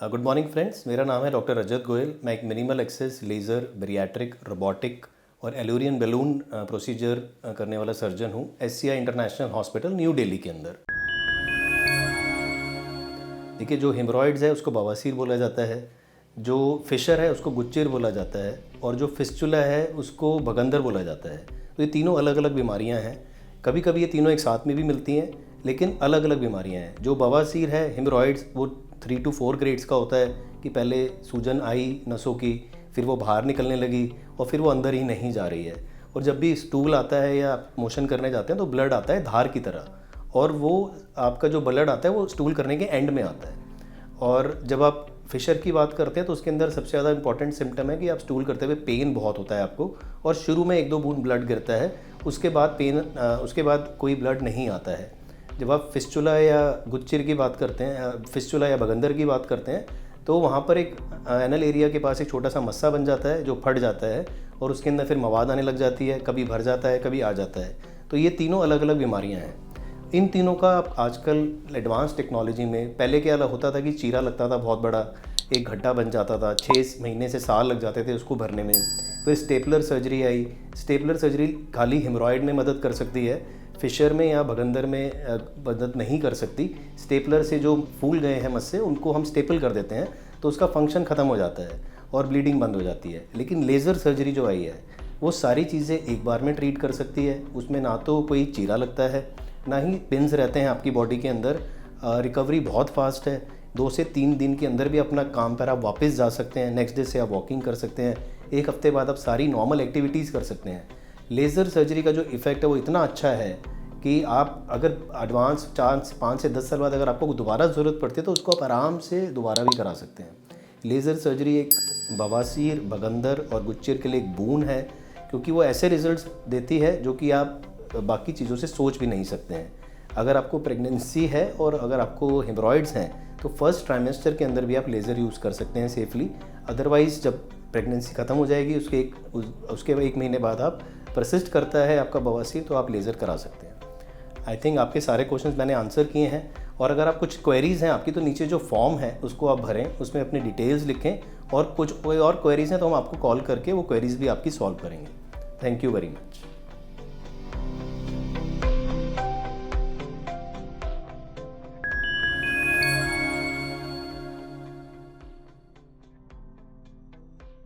Good morning friends, मेरा नाम है डॉक्टर रजत गोयल। मैं एक minimal access laser bariatric robotic और एलुरियन बैलून प्रोसीजर करने वाला सर्जन हूँ SCI international hospital new Delhi के अंदर। देखिए, जो हेमरॉइड्स है उसको बवासीर बोला जाता है, जो फिशर है उसको गुच्चिर बोला जाता है और जो फिस्चुला है उसको भगंदर बोला जाता है। तो ये तीनों अलग अलग बीमारियाँ हैं। कभी कभी ये तीनों एक साथ में भी मिलती हैं, लेकिन अलग अलग बीमारियाँ हैं। जो बवासीर है हेमरॉइड्स, वो 3 to 4 ग्रेड्स का होता है कि पहले सूजन आई नसों की, फिर वो बाहर निकलने लगी और फिर वो अंदर ही नहीं जा रही है। और जब भी स्टूल आता है या मोशन करने जाते हैं तो ब्लड आता है धार की तरह, और वो आपका जो ब्लड आता है वो स्टूल करने के एंड में आता है। और जब आप फिशर की बात करते हैं तो उसके अंदर सबसे ज़्यादा इंपॉर्टेंट सिम्टम है कि आप स्टूल करते हुए पेन बहुत होता है आपको, और शुरू में 1-2 बूंद ब्लड गिरता है, उसके बाद कोई ब्लड नहीं आता है। जब आप फिस्चुला या गुच्चिर की बात करते हैं, फिस्चुला या भगंदर की बात करते हैं, तो वहाँ पर एक एनल एरिया के पास एक छोटा सा मस्सा बन जाता है जो फट जाता है और उसके अंदर फिर मवाद आने लग जाती है, कभी भर जाता है कभी आ जाता है। तो ये तीनों अलग अलग बीमारियाँ हैं। इन तीनों का आजकल एडवांस टेक्नोलॉजी में, पहले क्या होता था कि चीरा लगता था बहुत बड़ा, एक गड्ढा बन जाता था, 6 महीने से साल लग जाते थे उसको भरने में। फिर स्टेपलर सर्जरी आई। स्टेपलर सर्जरी खाली हेमरॉइड में मदद कर सकती है, फिशर में या भगंदर में मदद नहीं कर सकती। स्टेपलर से जो फूल गए हैं मस्से, उनको हम स्टेपल कर देते हैं तो उसका फंक्शन ख़त्म हो जाता है और ब्लीडिंग बंद हो जाती है। लेकिन लेज़र सर्जरी जो आई है वो सारी चीज़ें एक बार में ट्रीट कर सकती है। उसमें ना तो कोई चीरा लगता है, ना ही पिन्स रहते हैं आपकी बॉडी के अंदर। रिकवरी बहुत फास्ट है, 2 से 3 दिन के अंदर भी अपना काम पर आप वापस जा सकते हैं। नेक्स्ट डे से आप वॉकिंग कर सकते हैं, 1 हफ्ते बाद आप सारी नॉर्मल एक्टिविटीज़ कर सकते हैं। लेज़र सर्जरी का जो इफ़ेक्ट है वो इतना अच्छा है कि आप अगर एडवांस 5 से 10 साल बाद अगर आपको दोबारा ज़रूरत पड़ती है तो उसको आप आराम से दोबारा भी करा सकते हैं। लेज़र सर्जरी एक बवासीर, भगंदर और गुच्चिर के लिए एक बून है, क्योंकि वो ऐसे रिजल्ट्स देती है जो कि आप बाकी चीज़ों से सोच भी नहीं सकते हैं। अगर आपको प्रेगनेंसी है और अगर आपको हेमरॉइड्स हैं तो फर्स्ट ट्राइमेस्टर के अंदर भी आप लेज़र यूज़ कर सकते हैं सेफली। अदरवाइज़ जब प्रेगनेंसी ख़त्म हो जाएगी उसके 1 महीने बाद आप परसिस्ट करता है आपका बवासीर, तो आप लेज़र करा सकते हैं। आई थिंक आपके सारे क्वेश्चंस मैंने आंसर किए हैं, और अगर आप कुछ क्वेरीज़ हैं आपकी तो नीचे जो फॉर्म है उसको आप भरें, उसमें अपनी डिटेल्स लिखें, और कोई और क्वेरीज़ हैं तो हम आपको कॉल करके वो क्वेरीज़ भी आपकी सॉल्व करेंगे। Thank you very much.